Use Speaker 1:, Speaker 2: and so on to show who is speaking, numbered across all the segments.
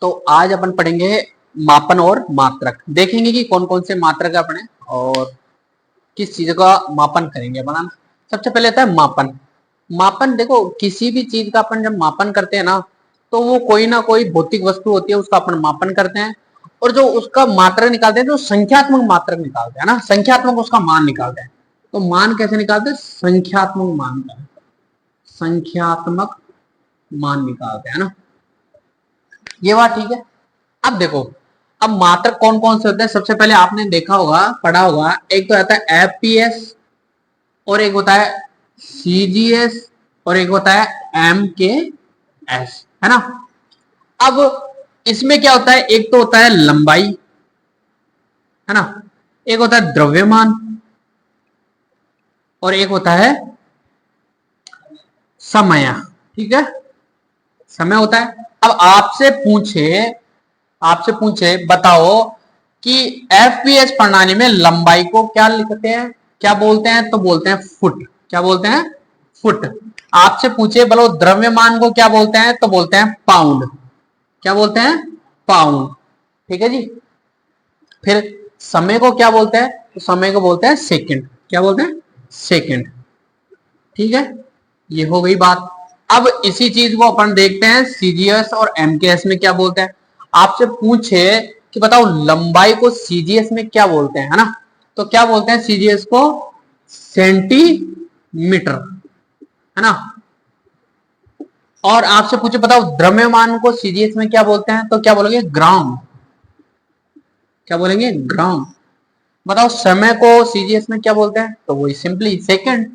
Speaker 1: तो आज अपन पढ़ेंगे मापन और मात्रक। देखेंगे कि कौन कौन से मात्रक अपने और किस चीज का मापन करेंगे अपन। सबसे पहले आता है मापन। मापन देखो, किसी भी चीज का अपन जब मापन करते हैं ना, तो वो कोई ना कोई भौतिक वस्तु होती है, उसका अपन मापन करते हैं। और जो उसका मात्रक निकालते हैं, जो संख्यात्मक मात्रक निकालते हैं ना, संख्यात्मक उसका मान निकालते हैं। तो मान कैसे निकालते हैं? संख्यात्मक मान का, संख्यात्मक मान निकालते हैं ना। ये बात ठीक है। अब देखो, अब मात्रक कौन कौन से होते हैं? सबसे पहले आपने देखा होगा, पढ़ा होगा, एक तो आता है एफपीएस, और एक होता है सीजीएस, और एक होता है एमकेएस, है ना। अब इसमें क्या होता है? एक तो होता है लंबाई, है ना, एक होता है द्रव्यमान, और एक होता है समय। ठीक है, समय होता है। अब आपसे पूछे बताओ कि एफपीएस प्रणाली में लंबाई को क्या लिखते हैं, क्या बोलते हैं? तो बोलते हैं फुट। क्या बोलते हैं? फुट। आपसे पूछे बोलो द्रव्यमान को क्या बोलते हैं, तो बोलते हैं पाउंड। क्या बोलते हैं? पाउंड। ठीक है जी। फिर समय को क्या बोलते हैं? तो समय को बोलते हैं सेकंड। क्या बोलते हैं? सेकंड। ठीक है, ये हो गई बात। अब इसी चीज को अपन देखते हैं सीजीएस और एमकेएस में क्या बोलते हैं। आपसे पूछे कि बताओ लंबाई को सीजीएस में क्या बोलते हैं, है ना, तो क्या बोलते हैं सीजीएस को? सेंटीमीटर, है ना। और आपसे पूछे बताओ द्रव्यमान को सीजीएस में क्या बोलते हैं, तो क्या बोलेंगे? ग्राम। क्या बोलेंगे? ग्राम। बताओ समय को सीजीएस में क्या बोलते हैं, तो वही सिंपली सेकंड।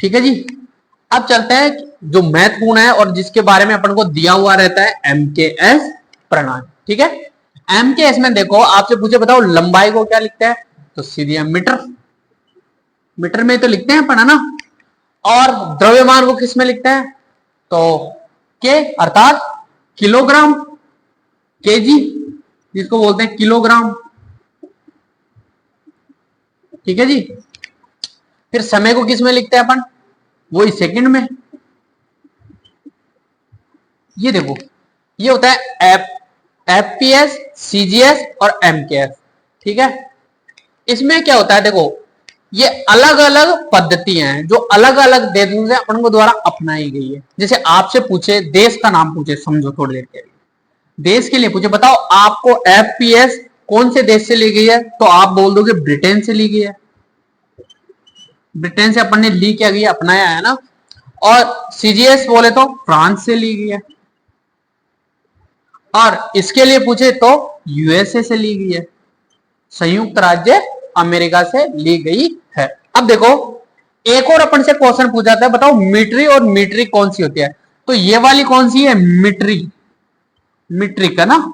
Speaker 1: ठीक है जी। अब चलते हैं जो महत्वपूर्ण है और जिसके बारे में अपन को दिया हुआ रहता है, एमकेएस प्रणाली। ठीक है, एमकेएस में देखो, आपसे पूछे बताओ लंबाई को क्या लिखते हैं, तो सीधे मीटर। मीटर में तो लिखते हैं अपन, है ना। और द्रव्यमान को किस में लिखते हैं, तो के अर्थात किलोग्राम, केजी, जिसको बोलते हैं किलोग्राम। ठीक है जी। फिर समय को किस में लिखते हैं अपन, वही सेकंड में। ये देखो, ये होता है एफपीएस, सीजीएस और एमकेएस। ठीक है, इसमें क्या होता है? देखो, ये अलग अलग पद्धतियां हैं जो अलग अलग देशों से अपन को द्वारा अपनाई गई है। जैसे आपसे पूछे देश का नाम पूछे, समझो थोड़ी देर के लिए, देश के लिए पूछे बताओ आपको एफपीएस कौन से देश से ली गई है, तो आप बोल दोगे ब्रिटेन से ली गई है। ब्रिटेन से अपन ने ली क्या गई, अपनाया है ना। और सीजीएस बोले तो फ्रांस से ली गई है। और इसके लिए पूछे तो यूएसए से ली गई है, संयुक्त राज्य अमेरिका से ली गई है। अब देखो, एक और अपन से क्वेश्चन पूछा था, बताओ मीट्री और मीट्रिक कौन सी होती है, तो ये वाली कौन सी है? मीट्री, मीट्रिक, है ना।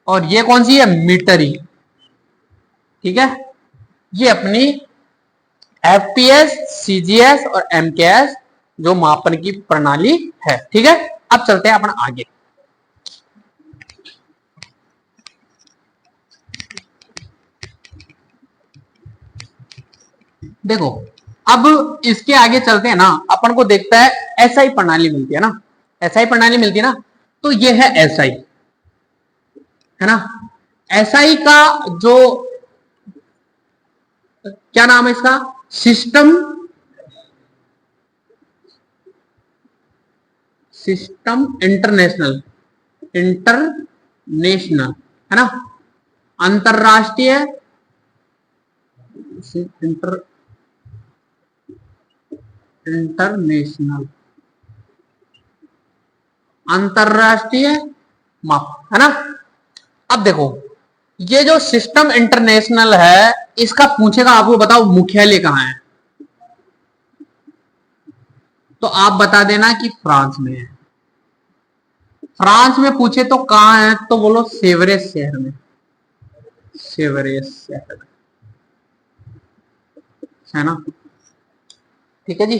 Speaker 1: और ये कौन सी है? मीटरी। ठीक है, ये अपनी एफपीएस, सीजीएस और एमकेएस जो मापन की प्रणाली है। ठीक है, अब चलते हैं अपन आगे। देखो, अब इसके आगे चलते हैं ना, अपन को देखता है एसआई प्रणाली मिलती है ना, एसआई प्रणाली मिलती है ना। तो ये है एसआई, है ना। एसआई का जो क्या नाम है इसका? सिस्टम, सिस्टम इंटरनेशनल, इंटरनेशनल, है ना, अंतरराष्ट्रीय, इंटरनेशनल, अंतरराष्ट्रीय माप, है ना। अब देखो, ये जो सिस्टम इंटरनेशनल है, इसका पूछेगा आपको बताओ मुख्यालय कहां है, तो आप बता देना कि फ्रांस में है। फ्रांस में पूछे तो कहां है, तो बोलो सेवरेस शहर में, सेवरेस शहर, है ना। ठीक है जी।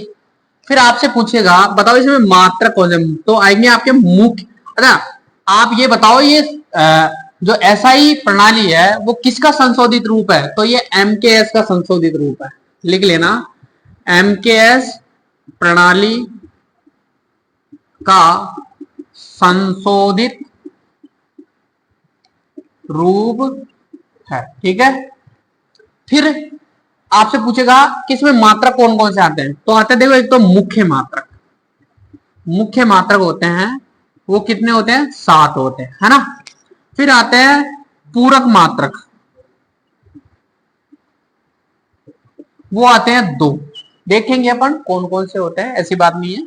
Speaker 1: फिर आपसे पूछेगा बताओ इसमें मात्रक कौन से, तो आएंगे आपके मुख्य। अच्छा, आप ये बताओ, ये जो एसआई प्रणाली है वो किसका संशोधित रूप है, तो ये एमकेएस का संशोधित रूप है। लिख लेना, एमकेएस प्रणाली का संशोधित रूप है। ठीक है, फिर आपसे पूछेगा कि इसमें मात्रक कौन कौन से आते हैं, तो आते हैं देखो, एक तो मुख्य मात्रक, मुख्य मात्रक होते हैं वो कितने होते हैं, 7 होते हैं, है ना। फिर आते हैं पूरक मात्रक, वो आते हैं 2, देखेंगे अपन कौन कौन से होते हैं, ऐसी बात नहीं है।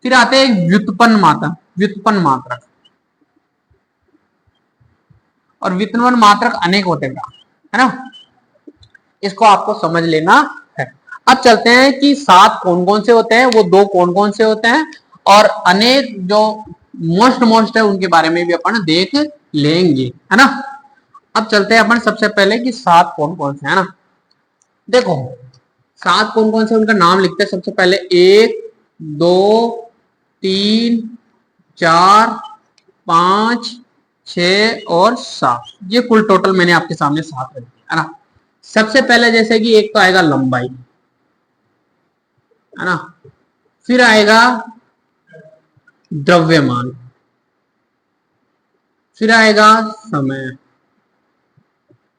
Speaker 1: फिर आते हैं व्युत्पन्न मात्रक, व्युत्पन्न मात्रक, और व्युत्पन्न मात्रक अनेक होते हैं, है ना, इसको आपको समझ लेना है। अब चलते हैं कि 7 कौन कौन से होते हैं, वो 2 कौन कौन से होते हैं, और अनेक जो मोस्ट है उनके बारे में भी अपन देख लेंगे, है ना। अब चलते हैं अपन सबसे पहले कि 7 कौन कौन से, है ना। देखो 7 कौन कौन से, उनका नाम लिखते हैं। सबसे पहले 1 2 3 4 5 6 और 7, ये कुल टोटल मैंने आपके सामने 7 रख दिया, है ना। सबसे पहले जैसे कि एक तो आएगा लंबाई, है ना, फिर आएगा द्रव्यमान, फिर आएगा समय,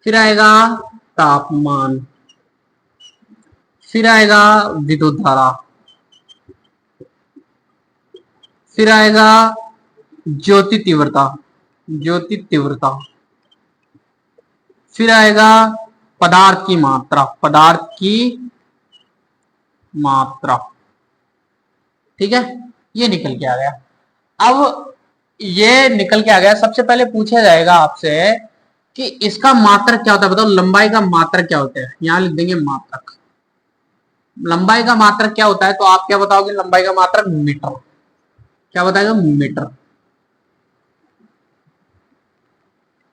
Speaker 1: फिर आएगा तापमान, फिर आएगा विद्युत धारा, फिर आएगा ज्योति तीव्रता, ज्योति तीव्रता, फिर आएगा पदार्थ की मात्रा, पदार्थ की मात्रा। ठीक है, ये निकल के आ गया। अब ये निकल के आ गया, सबसे पहले पूछा जाएगा आपसे कि इसका मात्रक क्या होता है, बताओ लंबाई का मात्रक क्या होता है। यहां लिख देंगे मात्रक, लंबाई का मात्रक क्या होता है, तो आप क्या बताओगे लंबाई का मात्रक, मीटर। क्या बताएगा, मीटर,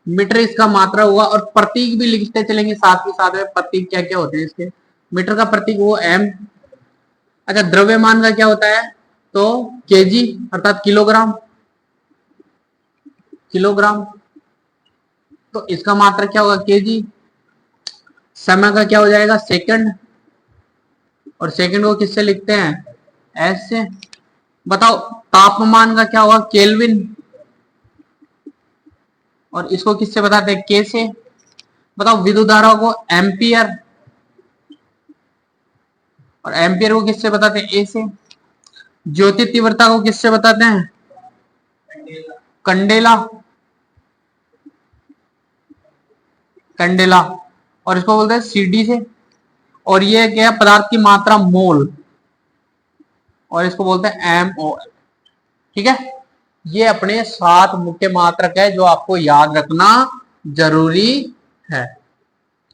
Speaker 1: मीटर इसका मात्रा हुआ। और प्रतीक भी लिखते चलेंगे साथ ही साथ में, प्रतीक क्या क्या होते हैं इसके। मीटर का प्रतीक वो एम। अच्छा, द्रव्यमान का क्या होता है, तो केजी अर्थात किलोग्राम, किलोग्राम, तो इसका मात्रक क्या होगा, केजी। समय का क्या हो जाएगा, सेकंड, और सेकंड को किससे लिखते हैं, एस से। बताओ तापमान का क्या होगा, केल्विन, और इसको किससे बताते हैं, के से। बताओ विद्युत धारा को एम्पियर, और एम्पियर को किससे बताते हैं, ए से। ज्योति तीव्रता को किससे बताते हैं, कंडेला, कंडेला, और इसको बोलते हैं सीडी से। और ये क्या है, पदार्थ की मात्रा मोल, और इसको बोलते हैं एमओएल। ठीक है, ये अपने 7 मुख्य मात्रक है जो आपको याद रखना जरूरी है।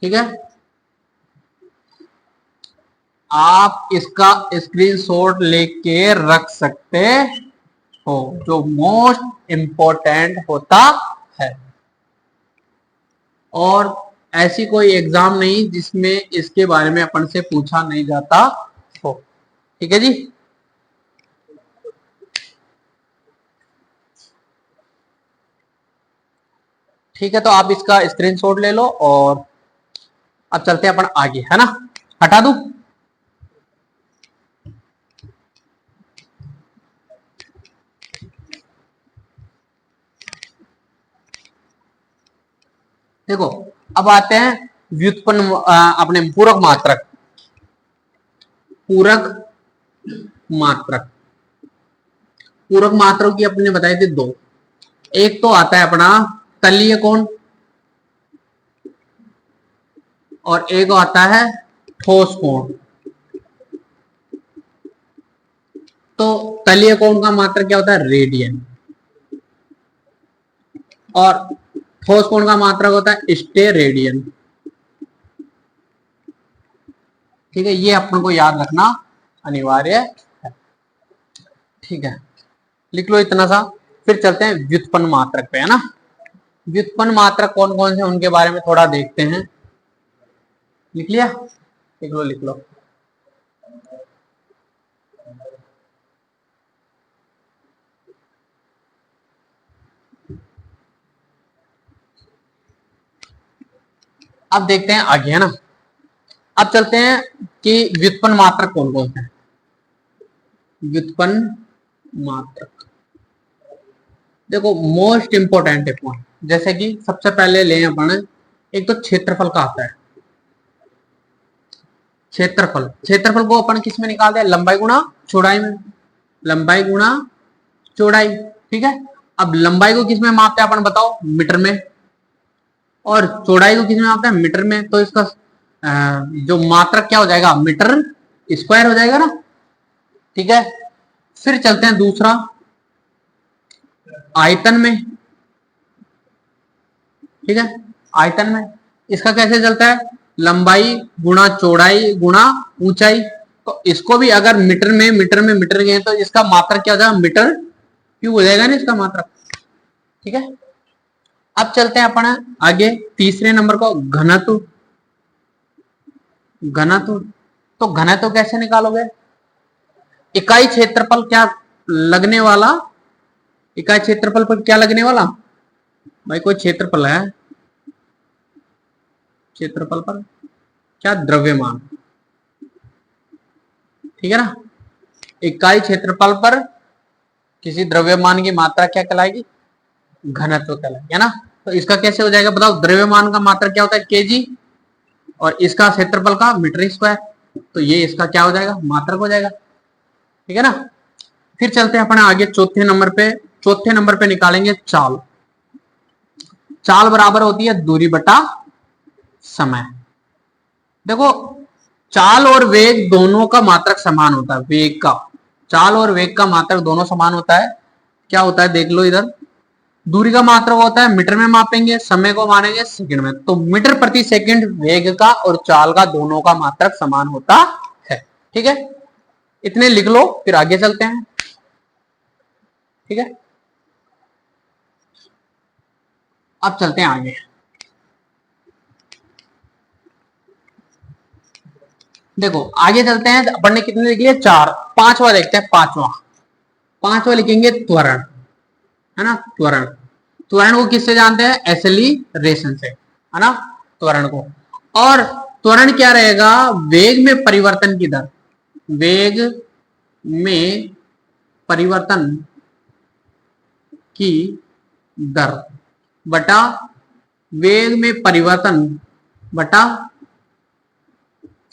Speaker 1: ठीक है, आप इसका स्क्रीनशॉट लेके रख सकते हो, जो मोस्ट इंपॉर्टेंट होता है। और ऐसी कोई एग्जाम नहीं जिसमें इसके बारे में अपन से पूछा नहीं जाता हो। ठीक है जी, ठीक है, तो आप इसका स्क्रीनशॉट ले लो। और अब चलते हैं अपन आगे, है ना। हटा दूं, देखो अब आते हैं व्युत्पन्न, अपने पूरक मात्रक, पूरक मात्रक, पूरक मात्रक की अपने बताए थे 2। एक तो आता है अपना तलीय कोण, और एक आता है ठोस कोण। तो तलीय कोण का मात्रक क्या होता है, रेडियन, और ठोस कोण का मात्रक होता है स्टेरेडियन। ठीक है, ये अपन को याद रखना अनिवार्य है। ठीक है, लिख लो इतना सा। फिर चलते हैं व्युत्पन्न मात्रक पे, है ना। व्युत्पन्न मात्रक कौन कौन से उनके बारे में थोड़ा देखते हैं। लिख लिया, लिख लो लिख लो। अब देखते हैं आगे, है ना। अब चलते हैं कि व्युत्पन्न मात्रक कौन कौन से हैं। व्युत्पन्न मात्रक, देखो मोस्ट इंपोर्टेंट है पॉइंट, जैसे कि सबसे पहले ले अपन, एक तो क्षेत्रफल का आता है। क्षेत्रफल, क्षेत्रफल को अपन किस में निकालते हैं, लंबाई गुणा चौड़ाई में, लंबाई गुणा चौड़ाई। ठीक है, अब लंबाई को किस में मापते हैं अपन बताओ, मीटर में, और चौड़ाई को किस में मापते हैं, मीटर में। तो इसका जो मात्रक क्या हो जाएगा, मीटर स्क्वायर हो जाएगा ना। ठीक है, फिर चलते हैं दूसरा, आयतन में। ठीक है, आयतन में इसका कैसे चलता है, लंबाई गुणा चौड़ाई गुणा ऊंचाई। तो इसको भी अगर मीटर गए तो इसका मात्रक क्या हो जाएगा, मीटर क्यूब हो जाएगा ना इसका मात्रक। ठीक है, अब चलते हैं अपन आगे तीसरे नंबर को, घनत्व। घनत्व, तो घनत्व कैसे निकालोगे, इकाई क्षेत्रफल क्या लगने वाला, इकाई क्षेत्रफल पर क्या लगने वाला, भाई कोई क्षेत्रफल है, क्षेत्रफल पर क्या, द्रव्यमान। ठीक है ना, इकाई क्षेत्रफल पर किसी द्रव्यमान की मात्रा क्या कहलाएगी, घनत्व कहलाएगी, है ना। तो इसका कैसे हो जाएगा बताओ, द्रव्यमान का मात्रा क्या होता है, केजी, और इसका क्षेत्रफल का मीटर स्क्वायर। तो ये इसका क्या हो जाएगा, मात्रक हो जाएगा। ठीक है ना, फिर चलते हैं अपने आगे चौथे नंबर पे। चौथे नंबर पे निकालेंगे चाल। चाल बराबर होती है दूरी बटा समय। देखो चाल और वेग दोनों का मात्रक समान होता है, वेग का, चाल और वेग का मात्रक दोनों समान होता है। क्या होता है देख लो इधर, दूरी का मात्रक होता है मीटर में मापेंगे, समय को मानेंगे सेकंड में। तो मीटर प्रति सेकंड वेग का और चाल का दोनों का मात्रक समान होता है। ठीक है, इतने लिख लो, फिर आगे चलते हैं। ठीक है, अब चलते हैं आगे। देखो आगे चलते हैं, अपन ने कितने लिख लिए, चार। पांचवा देखते हैं, पांचवा, पांचवा लिखेंगे त्वरण, है ना। त्वरण, त्वरण को किससे जानते हैं, एक्सेलरेशन से, है ना, त्वरण को। और त्वरण क्या रहेगा, वेग में परिवर्तन की दर, वेग में परिवर्तन की दर बटा वेग में परिवर्तन बटा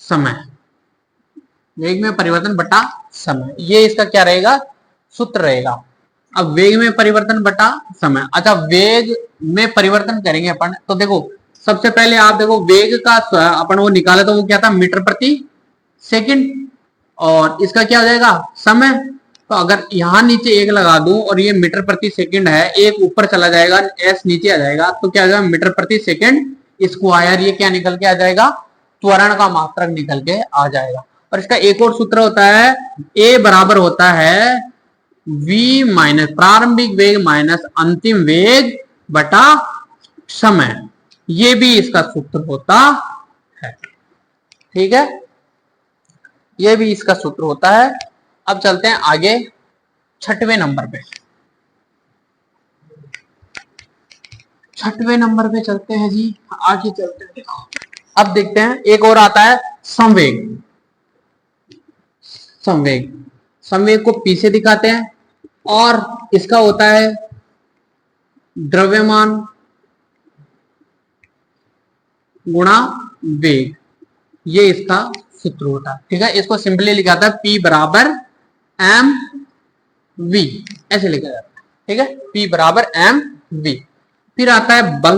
Speaker 1: समय, वेग में परिवर्तन बटा समय, ये इसका क्या रहेगा, सूत्र रहेगा। अब वेग में परिवर्तन बटा समय, अच्छा वेग में परिवर्तन करेंगे अपन, तो देखो सबसे पहले आप देखो वेग का अपन वो निकाला तो वो क्या था, मीटर प्रति सेकंड, और इसका क्या हो जाएगा, समय। तो अगर यहां नीचे एक लगा दूं और ये मीटर प्रति सेकंड है, एक ऊपर चला जाएगा, एस नीचे आ जाएगा, तो क्या हो जाएगा, मीटर प्रति सेकंड स्क्वायर, ये क्या निकल के आ जाएगा, त्वरण का मात्रक निकल के आ जाएगा। और इसका एक और सूत्र होता है, ए बराबर होता है v माइनस प्रारंभिक वेग माइनस अंतिम वेग बटा समय, ये भी इसका सूत्र होता है। ठीक है, ये भी इसका सूत्र होता है। अब चलते हैं आगे छठवें नंबर पे, छठवें नंबर पे चलते हैं जी, आगे चलते हैं। अब देखते हैं एक और आता है संवेग। संवेग, संवेग को पी से दिखाते हैं, और इसका होता है द्रव्यमान गुणा वेग, ये इसका सूत्र होता है। ठीक है, इसको सिंपली लिखा था P बराबर एम वी, ऐसे लिखा जाता है। ठीक है, P बराबर एम वी। फिर आता है बल।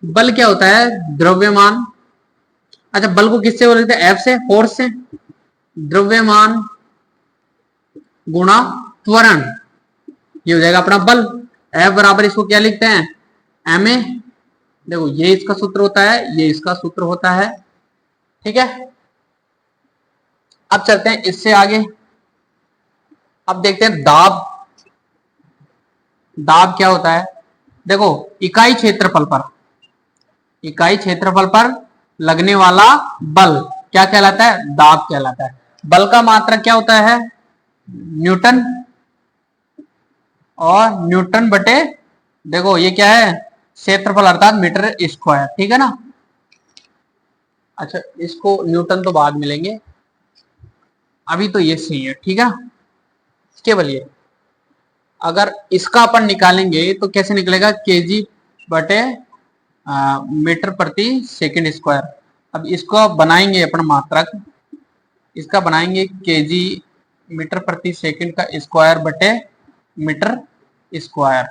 Speaker 1: बल क्या होता है, द्रव्यमान, अच्छा बल को किससे बोलते हैं, F से, फोर्स से, द्रव्यमान गुणा त्वरण, ये हो जाएगा अपना बल। F बराबर इसको क्या लिखते हैं, एम ए, देखो ये इसका सूत्र होता है, ये इसका सूत्र होता है। ठीक है, अब चलते हैं इससे आगे। अब देखते हैं दाब। दाब क्या होता है, देखो इकाई क्षेत्रफल पर, इकाई क्षेत्रफल पर लगने वाला बल क्या कहलाता है, दाब कहलाता है। बल का मात्रक क्या होता है, न्यूटन, और न्यूटन बटे, देखो ये क्या है, क्षेत्रफल अर्थात मीटर स्क्वायर। ठीक है ना, अच्छा इसको न्यूटन तो बाद में लेंगे, अभी तो ये सही है। ठीक है, केवल ये, अगर इसका अपन निकालेंगे तो कैसे निकलेगा, केजी बटे मीटर प्रति सेकंड स्क्वायर। अब इसको बनाएंगे अपन मात्रक, इसका बनाएंगे केजी मीटर प्रति सेकंड का स्क्वायर बटे मीटर स्क्वायर।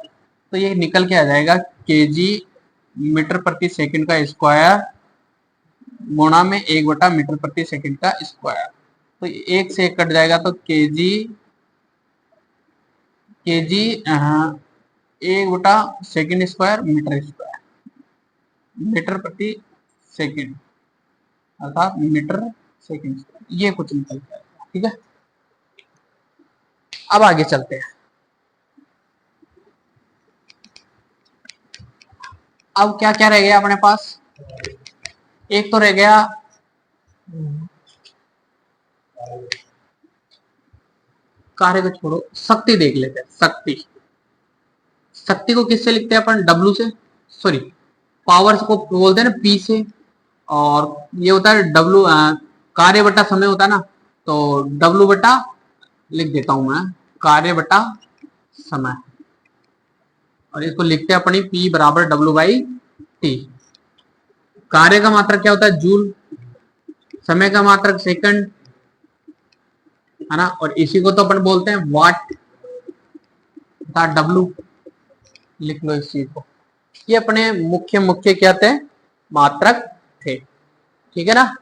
Speaker 1: तो ये निकल के आ जाएगा केजी मीटर प्रति सेकंड का स्क्वायर गुणा में 1 बटा मीटर प्रति सेकंड का स्क्वायर। तो एक से एक कट जाएगा तो केजी 1 बटा second square metre square, metre प्रति सेकंड अर्थात मीटर सेकंड स्क्वायर, ये कुछ निकल जाएगा। ठीक है, अब आगे चलते हैं। अब क्या क्या रह गया अपने पास, एक तो रह गया कार्य को छोड़ो, शक्ति देख लेते हैं। शक्ति, शक्ति को किससे लिखते हैं अपन, डब्लू से, सॉरी पावर को बोलते हैं ना पी से, और ये होता है डब्लू कार्य बटा समय होता है ना, तो डब्लू बटा लिख देता हूं मैं, कार्य बटा समय, और इसको लिखते हैं अपनी पी बराबर डब्लू बाई टी। कार्य का मात्रक क्या होता है, जूल, समय का मात्रक सेकंड, है ना, और इसी को तो अपन बोलते हैं वाट, डब्लू लिख लो इस चीज को। ये अपने मुख्य मुख्य क्या थे, मात्रक थे। ठीक है ना।